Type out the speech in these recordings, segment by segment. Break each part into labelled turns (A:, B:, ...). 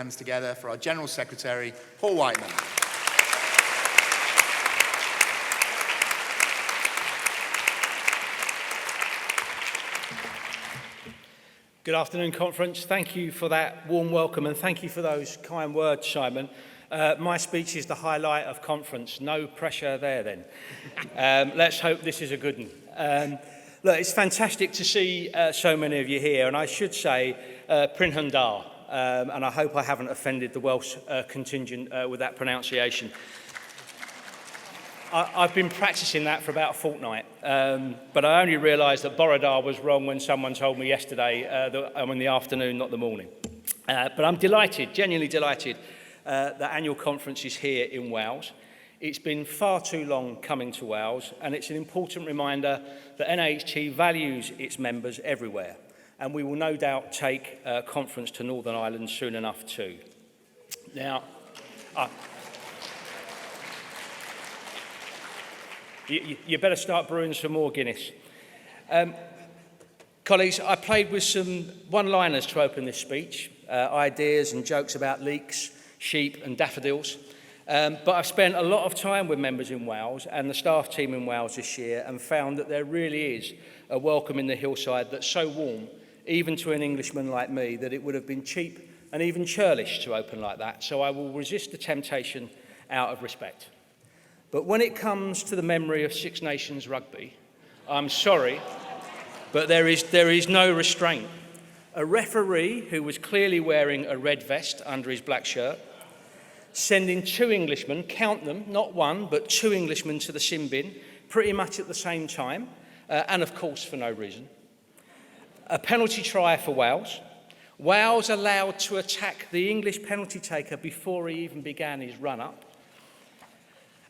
A: Hands together for our General Secretary, Paul Whiteman.
B: Good afternoon, conference. Thank you for that warm welcome and thank you for those kind words, Simon. My speech is the highlight of conference. No pressure there then. Let's hope this is a good one. Look, it's fantastic to see so many of you here, and I should say Prynhawn Da. And I hope I haven't offended the Welsh contingent with that pronunciation. I've been practicing that for about a fortnight, but I only realised that Borodar was wrong when someone told me yesterday that I'm in the afternoon, not the morning. But I'm delighted, genuinely delighted, that annual conference is here in Wales. It's been far too long coming to Wales, and it's an important reminder that NAHT values its members everywhere. And we will no doubt take a conference to Northern Ireland soon enough too. Now, you better start brewing some more Guinness. Colleagues, I played with some one-liners to open this speech, ideas and jokes about leeks, sheep and daffodils. But I've spent a lot of time with members in Wales and the staff team in Wales this year and found that there really is a welcome in the hillside that's so warm, even to an Englishman like me, that it would have been cheap and even churlish to open like that, so I will resist the temptation out of respect. But when it comes to the memory of Six Nations rugby, I'm sorry, but there is no restraint. A referee who was clearly wearing a red vest under his black shirt, sending two Englishmen, count them, not one, but two Englishmen to the sin bin, pretty much at the same time, and of course for no reason. A penalty try for Wales. Wales allowed to attack the English penalty taker before he even began his run-up.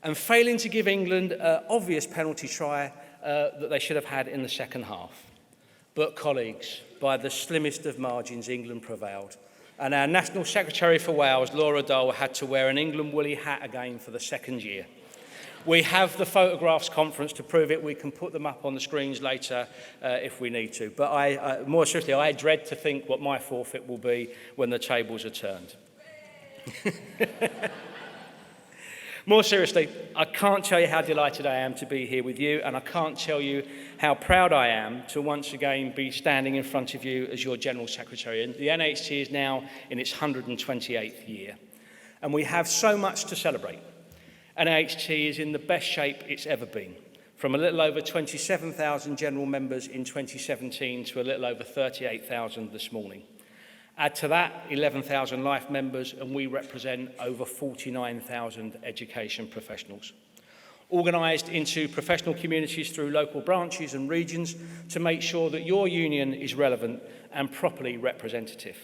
B: And failing to give England an obvious penalty try that they should have had in the second half. But colleagues, by the slimmest of margins, England prevailed. And our National Secretary for Wales, Laura Dole, had to wear an England woolly hat again for the second year. We have the photographs, conference, to prove it. We can put them up on the screens later if we need to. But more seriously, I dread to think what my forfeit will be when the tables are turned. More seriously, I can't tell you how delighted I am to be here with you, and I can't tell you how proud I am to once again be standing in front of you as your General Secretary. And the NAHT is now in its 128th year, and we have so much to celebrate. NAHT is in the best shape it's ever been, from a little over 27,000 general members in 2017 to a little over 38,000 this morning. Add to that 11,000 life members, and we represent over 49,000 education professionals, organised into professional communities through local branches and regions to make sure that your union is relevant and properly representative.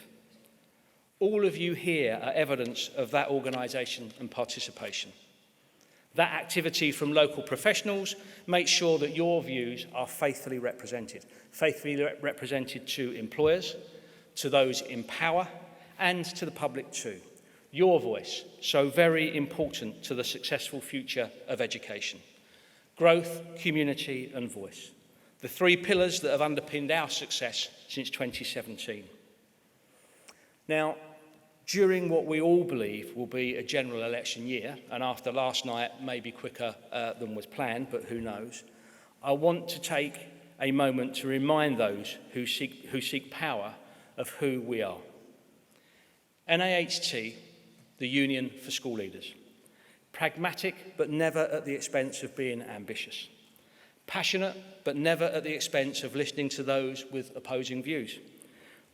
B: All of you here are evidence of that organisation and participation. That activity from local professionals makes sure that your views are faithfully represented to employers, to those in power, and to the public too. Your voice, so very important to the successful future of education. Growth, community, and voice. The three pillars that have underpinned our success since 2017. Now, during what we all believe will be a general election year, and after last night, maybe quicker than was planned, but who knows, I want to take a moment to remind those who seek power of who we are. NAHT, the Union for School Leaders. Pragmatic, but never at the expense of being ambitious. Passionate, but never at the expense of listening to those with opposing views.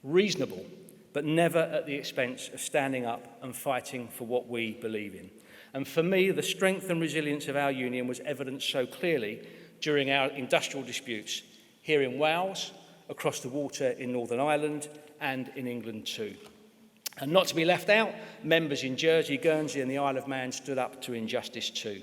B: Reasonable, but never at the expense of standing up and fighting for what we believe in. And for me, the strength and resilience of our union was evidenced so clearly during our industrial disputes here in Wales, across the water in Northern Ireland, and in England too. And not to be left out, members in Jersey, Guernsey and the Isle of Man stood up to injustice too.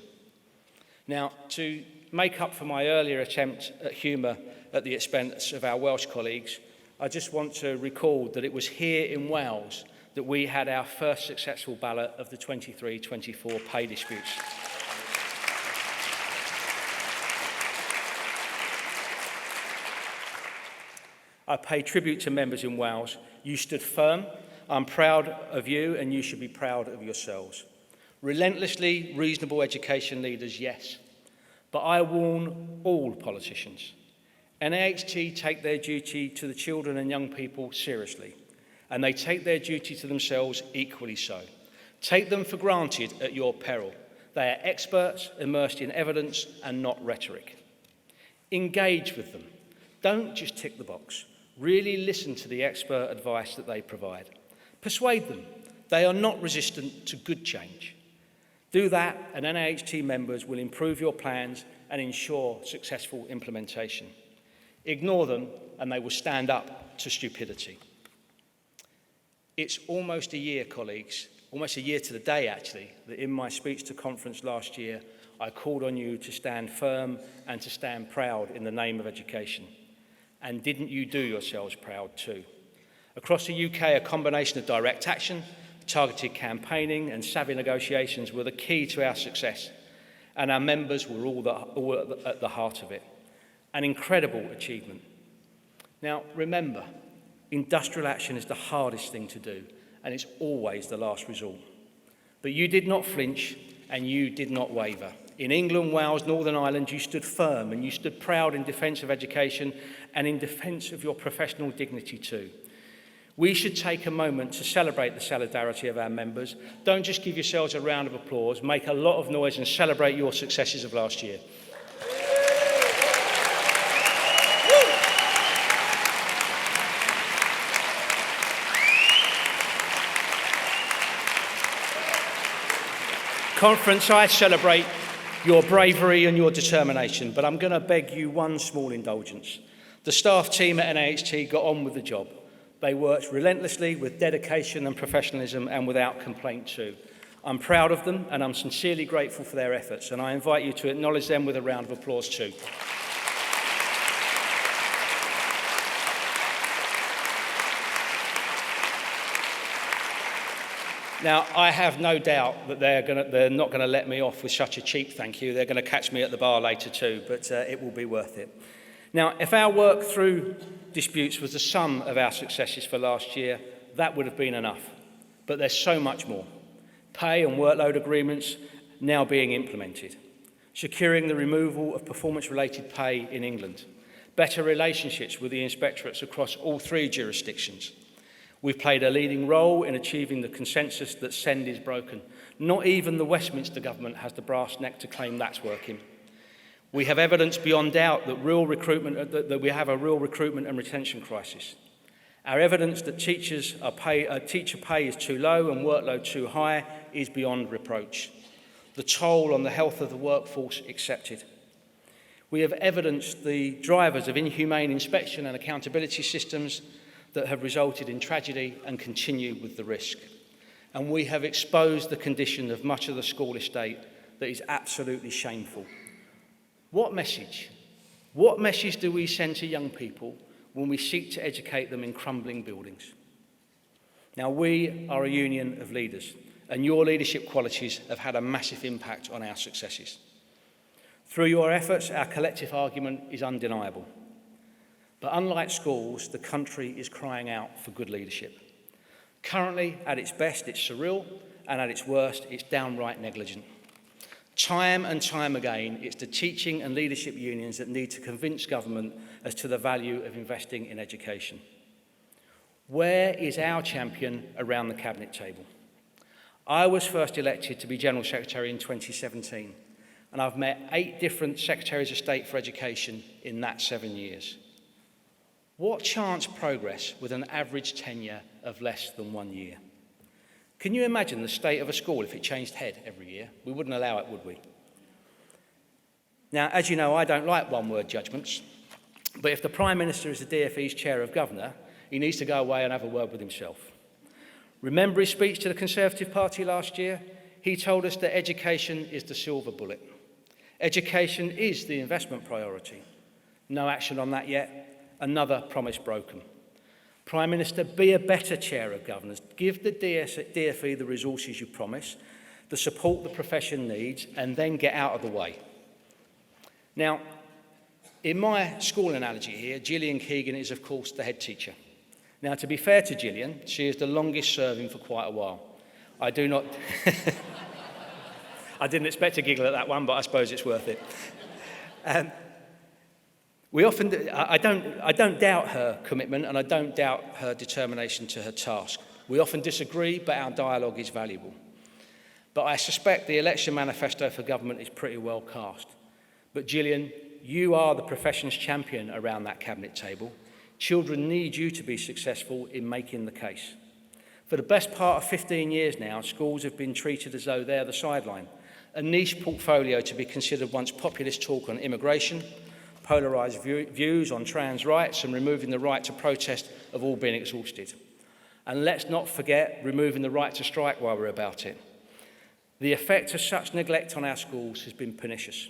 B: Now, to make up for my earlier attempt at humour at the expense of our Welsh colleagues, I just want to recall that it was here in Wales that we had our first successful ballot of the 23-24 pay disputes. I pay tribute to members in Wales. You stood firm I'm proud of you, and you should be proud of yourselves. Relentlessly reasonable education leaders, yes. But I warn all politicians. NAHT take their duty to the children and young people seriously, and they take their duty to themselves equally so. Take them for granted at your peril. They are experts immersed in evidence and not rhetoric. Engage with them. Don't just tick the box. Really listen to the expert advice that they provide. Persuade them. They are not resistant to good change. Do that, and NAHT members will improve your plans and ensure successful implementation. Ignore them, and they will stand up to stupidity. It's almost a year, colleagues, almost a year to the day, actually, that in my speech to conference last year, I called on you to stand firm and to stand proud in the name of education. And didn't you do yourselves proud too? Across the UK, a combination of direct action, targeted campaigning and savvy negotiations were the key to our success, and our members were all at the heart of it. An incredible achievement. Now, remember, industrial action is the hardest thing to do, and it's always the last resort. But you did not flinch, and you did not waver. In England, Wales, Northern Ireland, you stood firm, and you stood proud in defence of education and in defence of your professional dignity too. We should take a moment to celebrate the solidarity of our members. Don't just give yourselves a round of applause, make a lot of noise and celebrate your successes of last year. Conference, I celebrate your bravery and your determination, but I'm going to beg you one small indulgence. The staff team at NAHT got on with the job. They worked relentlessly with dedication and professionalism and without complaint too. I'm proud of them and I'm sincerely grateful for their efforts, and I invite you to acknowledge them with a round of applause too. Now, I have no doubt that they're not going to let me off with such a cheap thank you. They're going to catch me at the bar later too, but it will be worth it. Now, if our work through disputes was the sum of our successes for last year, that would have been enough. But there's so much more. Pay and workload agreements now being implemented. Securing the removal of performance-related pay in England. Better relationships with the inspectorates across all 3 jurisdictions. We've played a leading role in achieving the consensus that SEND is broken. Not even the Westminster government has the brass neck to claim that's working. We have evidence beyond doubt that we have a real recruitment and retention crisis. Our evidence that teacher pay is too low and workload too high is beyond reproach. The toll on the health of the workforce accepted. We have evidenced the drivers of inhumane inspection and accountability systems that have resulted in tragedy and continue with the risk. And we have exposed the condition of much of the school estate that is absolutely shameful. What message? What message do we send to young people when we seek to educate them in crumbling buildings? Now, we are a union of leaders, and your leadership qualities have had a massive impact on our successes. Through your efforts, our collective argument is undeniable. But unlike schools, the country is crying out for good leadership. Currently, at its best, it's surreal, and at its worst, it's downright negligent. Time and time again, it's the teaching and leadership unions that need to convince government as to the value of investing in education. Where is our champion around the cabinet table? I was first elected to be General Secretary in 2017, and I've met 8 different Secretaries of State for Education in that 7 years. What chance progress with an average tenure of less than 1 year? Can you imagine the state of a school if it changed head every year? We wouldn't allow it, would we? Now, as you know, I don't like one-word judgments, but if the Prime Minister is the DfE's Chair of Governor, he needs to go away and have a word with himself. Remember his speech to the Conservative Party last year? He told us that education is the silver bullet. Education is the investment priority. No action on that yet. Another promise broken. Prime Minister, be a better Chair of Governors. Give the DfE the resources you promise, the support the profession needs, and then get out of the way. Now, in my school analogy here, Gillian Keegan is, of course, the head teacher. Now, to be fair to Gillian, she is the longest serving for quite a while. I do not... I didn't expect to giggle at that one, but I suppose it's worth it. I don't doubt her commitment, and I don't doubt her determination to her task. We often disagree, but our dialogue is valuable. But I suspect the election manifesto for government is pretty well cast. But Gillian, you are the profession's champion around that cabinet table. Children need you to be successful in making the case. For the best part of 15 years now, schools have been treated as though they're the sideline, a niche portfolio to be considered once populist talk on immigration, polarised views on trans rights, and removing the right to protest have all been exhausted. And let's not forget removing the right to strike while we're about it. The effect of such neglect on our schools has been pernicious.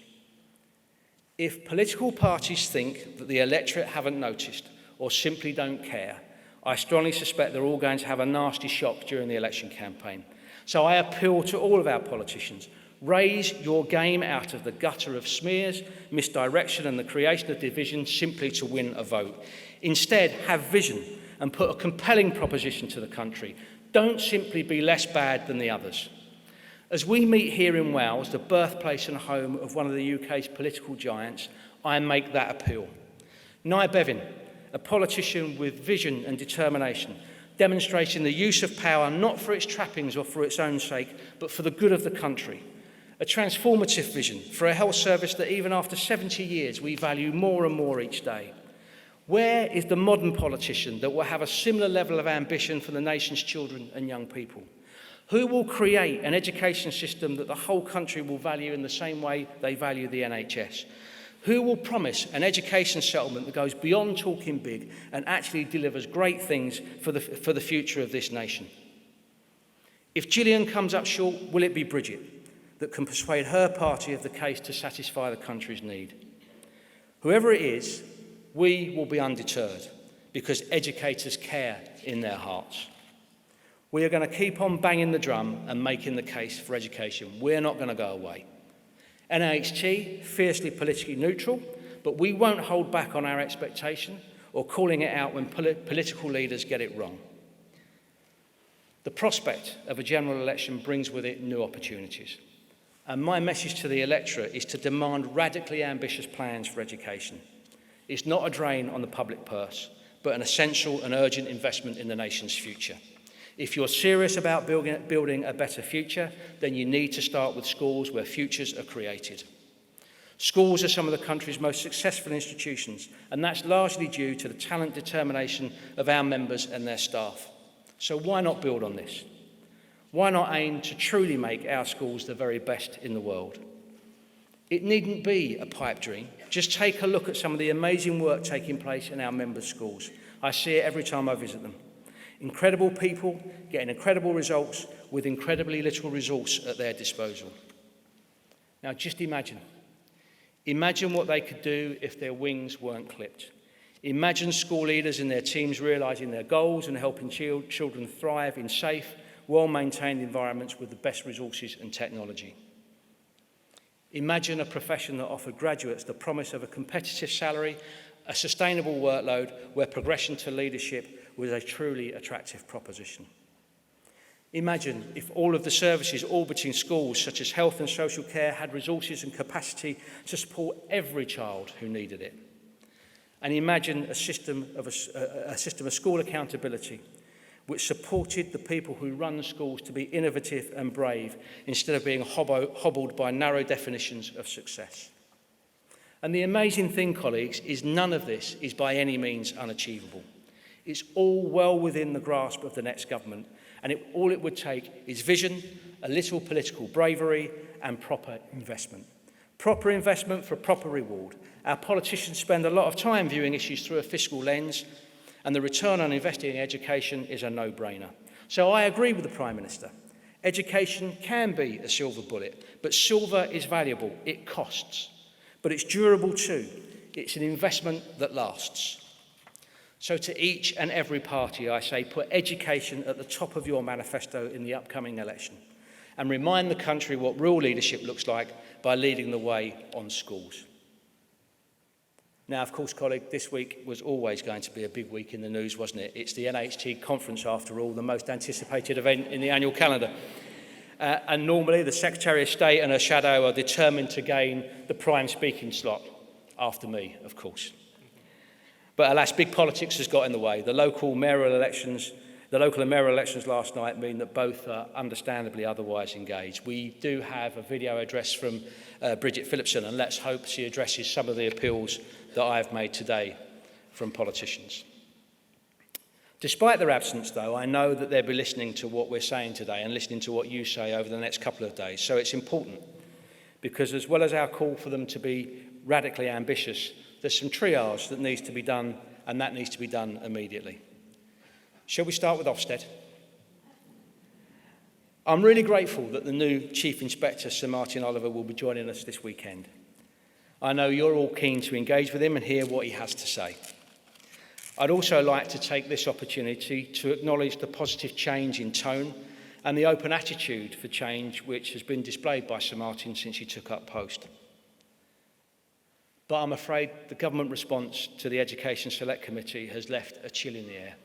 B: If political parties think that the electorate haven't noticed or simply don't care, I strongly suspect they're all going to have a nasty shock during the election campaign. So I appeal to all of our politicians. Raise your game out of the gutter of smears, misdirection, and the creation of division simply to win a vote. Instead, have vision and put a compelling proposition to the country. Don't simply be less bad than the others. As we meet here in Wales, the birthplace and home of one of the UK's political giants, I make that appeal. Nye Bevan, a politician with vision and determination, demonstrating the use of power not for its trappings or for its own sake, but for the good of the country. A transformative vision for a health service that even after 70 years we value more and more each day. Where is the modern politician that will have a similar level of ambition for the nation's children and young people? Who will create an education system that the whole country will value in the same way they value the NHS? Who will promise an education settlement that goes beyond talking big and actually delivers great things for the future of this nation? If Gillian comes up short, will it be Bridget that can persuade her party of the case to satisfy the country's need? Whoever it is, we will be undeterred because educators care in their hearts. We are going to keep on banging the drum and making the case for education. We're not going to go away. NAHT, fiercely politically neutral, but we won't hold back on our expectation or calling it out when political leaders get it wrong. The prospect of a general election brings with it new opportunities. And my message to the electorate is to demand radically ambitious plans for education. It's not a drain on the public purse, but an essential and urgent investment in the nation's future. If you're serious about building a better future, then you need to start with schools where futures are created. Schools are some of the country's most successful institutions, and that's largely due to the talent determination of our members and their staff. So why not build on this? Why not aim to truly make our schools the very best in the world? It needn't be a pipe dream. Just take a look at some of the amazing work taking place in our members' schools. I see it every time I visit them. Incredible people getting incredible results with incredibly little resource at their disposal. Now just imagine. Imagine what they could do if their wings weren't clipped. Imagine school leaders and their teams realising their goals and helping children thrive in safe, well-maintained environments with the best resources and technology. Imagine a profession that offered graduates the promise of a competitive salary, a sustainable workload where progression to leadership was a truly attractive proposition. Imagine if all of the services orbiting schools, such as health and social care, had resources and capacity to support every child who needed it. And imagine a system of school accountability which supported the people who run the schools to be innovative and brave instead of being hobbled by narrow definitions of success. And the amazing thing, colleagues, is none of this is by any means unachievable. It's all well within the grasp of the next government, and all it would take is vision, a little political bravery, and proper investment. Proper investment for proper reward. Our politicians spend a lot of time viewing issues through a fiscal lens, and the return on investing in education is a no-brainer. So I agree with the Prime Minister. Education can be a silver bullet, but silver is valuable. It costs. But it's durable too. It's an investment that lasts. So to each and every party, I say, put education at the top of your manifesto in the upcoming election, and remind the country what real leadership looks like by leading the way on schools. Now, of course, colleague, this week was always going to be a big week in the news, wasn't it? It's the NAHT conference, after all, the most anticipated event in the annual calendar. And normally the Secretary of State and her shadow are determined to gain the prime speaking slot, after me, of course. But alas, big politics has got in the way. The local and mayoral elections last night mean that both are understandably otherwise engaged. We do have a video address from Bridget Phillipson, and let's hope she addresses some of the appeals that I've made today from politicians. Despite their absence, though, I know that they'll be listening to what we're saying today and listening to what you say over the next couple of days. So it's important, because as well as our call for them to be radically ambitious, there's some triage that needs to be done, and that needs to be done immediately. Shall we start with Ofsted? I'm really grateful that the new Chief Inspector, Sir Martin Oliver, will be joining us this weekend. I know you're all keen to engage with him and hear what he has to say. I'd also like to take this opportunity to acknowledge the positive change in tone and the open attitude for change which has been displayed by Sir Martin since he took up post. But I'm afraid the government response to the Education Select Committee has left a chill in the air.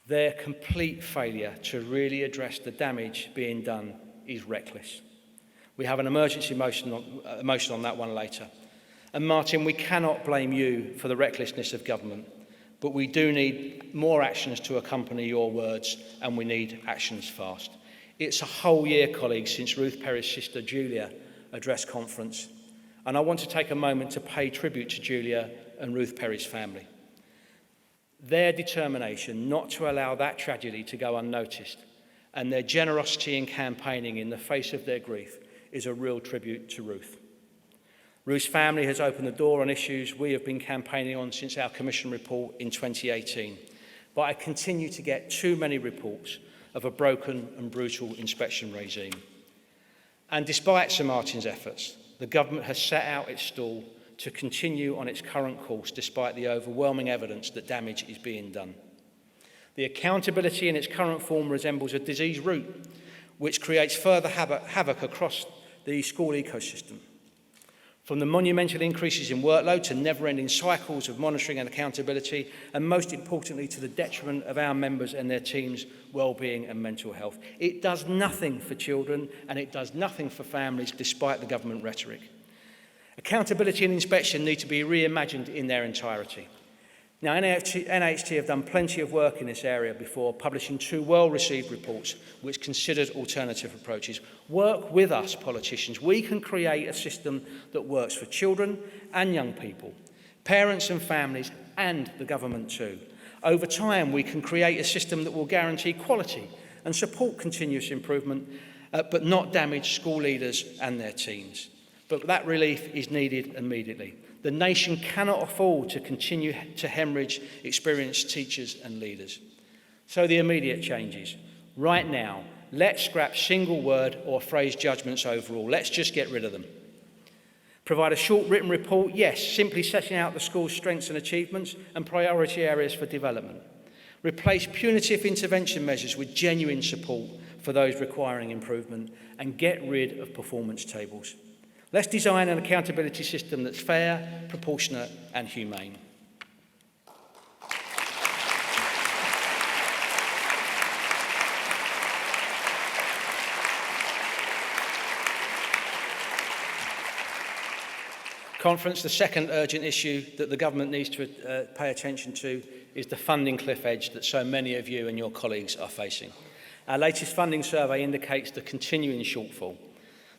B: Their complete failure to really address the damage being done is reckless. We have an emergency motion on that one later. And Martin, we cannot blame you for the recklessness of government, but we do need more actions to accompany your words, and we need actions fast. It's a whole year, colleagues, since Ruth Perry's sister Julia addressed conference, and I want to take a moment to pay tribute to Julia and Ruth Perry's family. Their determination not to allow that tragedy to go unnoticed, and their generosity in campaigning in the face of their grief, is a real tribute to Ruth. Ruth's family has opened the door on issues we have been campaigning on since our Commission report in 2018, but I continue to get too many reports of a broken and brutal inspection regime. And despite Sir Martin's efforts, the government has set out its stall to continue on its current course despite the overwhelming evidence that damage is being done. The accountability in its current form resembles a disease root, which creates further havoc across the school ecosystem. From the monumental increases in workload to never-ending cycles of monitoring and accountability, and most importantly to the detriment of our members and their teams' well-being and mental health. It does nothing for children, and it does nothing for families despite the government rhetoric. Accountability and inspection need to be reimagined in their entirety. Now, NAHT have done plenty of work in this area before, publishing 2 well-received reports which considered alternative approaches. Work with us, politicians. We can create a system that works for children and young people, parents and families, and the government too. Over time, we can create a system that will guarantee quality and support continuous improvement, but not damage school leaders and their teams. But that relief is needed immediately. The nation cannot afford to continue to hemorrhage experienced teachers and leaders. So the immediate changes. Right now, let's scrap single word or phrase judgments overall. Let's just get rid of them. Provide a short written report, yes, simply setting out the school's strengths and achievements and priority areas for development. Replace punitive intervention measures with genuine support for those requiring improvement, and get rid of performance tables. Let's design an accountability system that's fair, proportionate, and humane. Conference, the second urgent issue that the government needs to pay attention to is the funding cliff edge that so many of you and your colleagues are facing. Our latest funding survey indicates the continuing shortfall.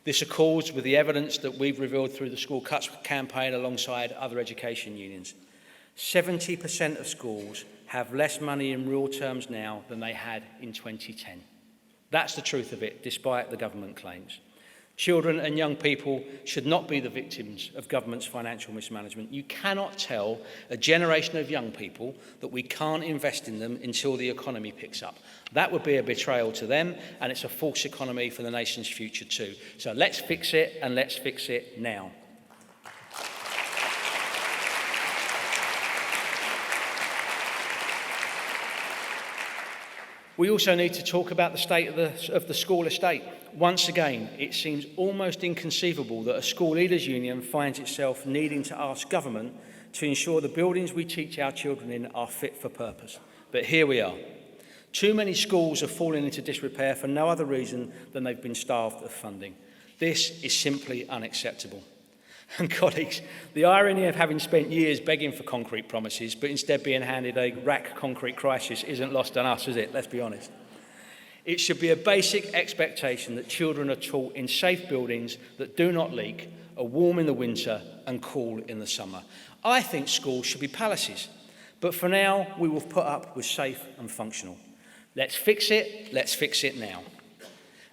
B: This accords with the evidence that we've revealed through the School Cuts campaign alongside other education unions. 70% of schools have less money in real terms now than they had in 2010. That's the truth of it, despite the government claims. Children and young people should not be the victims of government's financial mismanagement. You cannot tell a generation of young people that we can't invest in them until the economy picks up. That would be a betrayal to them, and it's a false economy for the nation's future too. So let's fix it, and let's fix it now. We also need to talk about the state of the school estate. Once again, it seems almost inconceivable that a school leaders' union finds itself needing to ask government to ensure the buildings we teach our children in are fit for purpose. But here we are. Too many schools have fallen into disrepair for no other reason than they've been starved of funding. This is simply unacceptable. And colleagues, the irony of having spent years begging for concrete promises, but instead being handed a rack concrete crisis isn't lost on us, is it? Let's be honest. It should be a basic expectation that children are taught in safe buildings that do not leak, are warm in the winter and cool in the summer. I think schools should be palaces, but for now we will put up with safe and functional. Let's fix it now.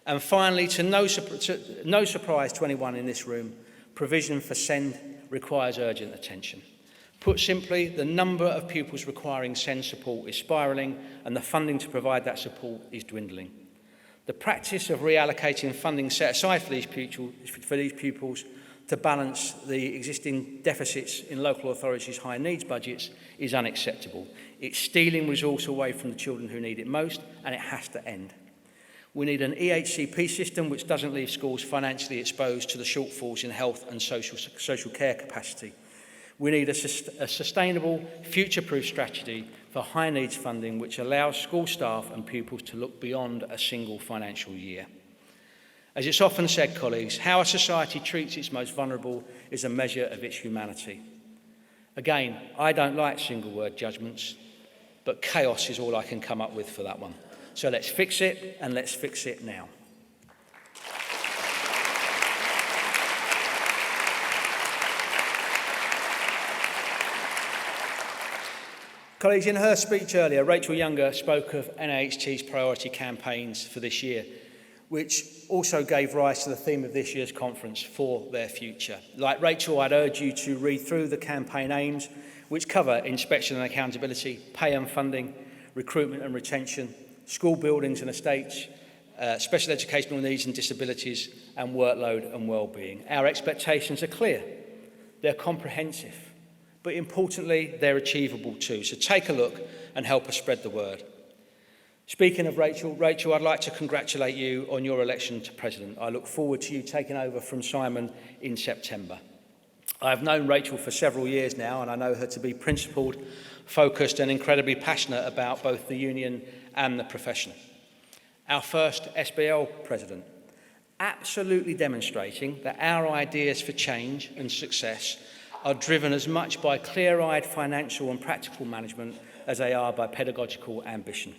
B: And finally, to no surprise to anyone in this room, provision for SEND requires urgent attention. Put simply, the number of pupils requiring SEND support is spiralling and the funding to provide that support is dwindling. The practice of reallocating funding set aside for these pupils to balance the existing deficits in local authorities' high needs budgets is unacceptable. It's stealing resource away from the children who need it most, and it has to end. We need an EHCP system which doesn't leave schools financially exposed to the shortfalls in health and social care capacity. We need a sustainable, future-proof strategy for high needs funding which allows school staff and pupils to look beyond a single financial year. As it's often said, colleagues, how a society treats its most vulnerable is a measure of its humanity. Again, I don't like single-word judgments, but chaos is all I can come up with for that one. So let's fix it, and let's fix it now. Colleagues, in her speech earlier, Rachel Younger spoke of NAHT's priority campaigns for this year, which also gave rise to the theme of this year's conference, For Their Future. Like Rachel, I'd urge you to read through the campaign aims, which cover inspection and accountability, pay and funding, recruitment and retention, school buildings and estates, special educational needs and disabilities, and workload and well-being. Our expectations are clear. They're comprehensive, but importantly, they're achievable too. So take a look and help us spread the word. Speaking of Rachel, I'd like to congratulate you on your election to President. I look forward to you taking over from Simon in September. I've known Rachel for several years now, and I know her to be principled, focused, and incredibly passionate about both the union and the profession. Our first SBL President, absolutely demonstrating that our ideas for change and success are driven as much by clear-eyed financial and practical management as they are by pedagogical ambition.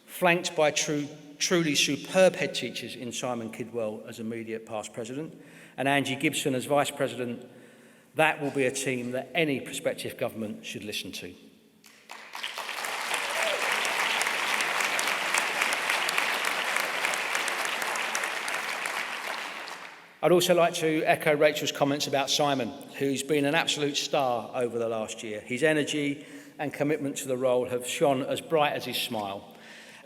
B: Flanked by truly superb head teachers in Simon Kidwell as immediate past president and Angie Gibson as vice president, that will be a team that any prospective government should listen to. I'd also like to echo Rachel's comments about Simon, who's been an absolute star over the last year. His energy and commitment to the role have shone as bright as his smile,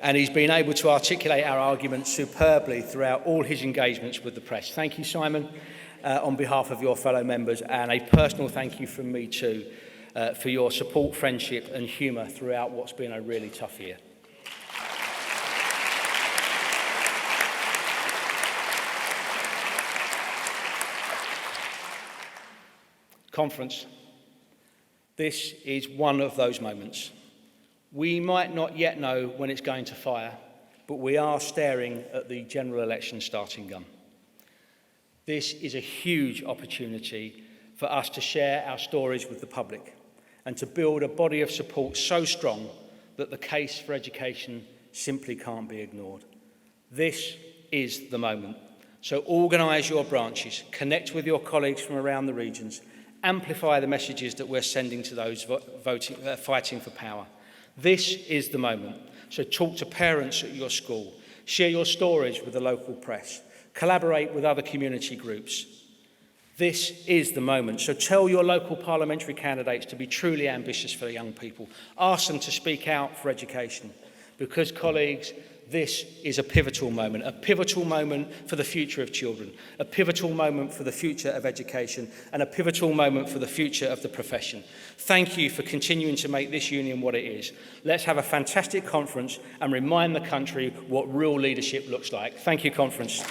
B: and he's been able to articulate our arguments superbly throughout all his engagements with the press. Thank you, Simon, on behalf of your fellow members, and a personal thank you from me too for your support, friendship and humour throughout what's been a really tough year. Conference. This is one of those moments. We might not yet know when it's going to fire, but we are staring at the general election starting gun. This is a huge opportunity for us to share our stories with the public and to build a body of support so strong that the case for education simply can't be ignored. This is the moment. So organise your branches, connect with your colleagues from around the regions, amplify the messages that we're sending to those fighting for power. This is the moment. So talk to parents at your school, share your stories with the local press, collaborate with other community groups. This is the moment. So tell your local parliamentary candidates to be truly ambitious for the young people. Ask them to speak out for education. Because, colleagues, this is a pivotal moment for the future of children, a pivotal moment for the future of education, and a pivotal moment for the future of the profession. Thank you for continuing to make this union what it is. Let's have a fantastic conference and remind the country what real leadership looks like. Thank you, conference.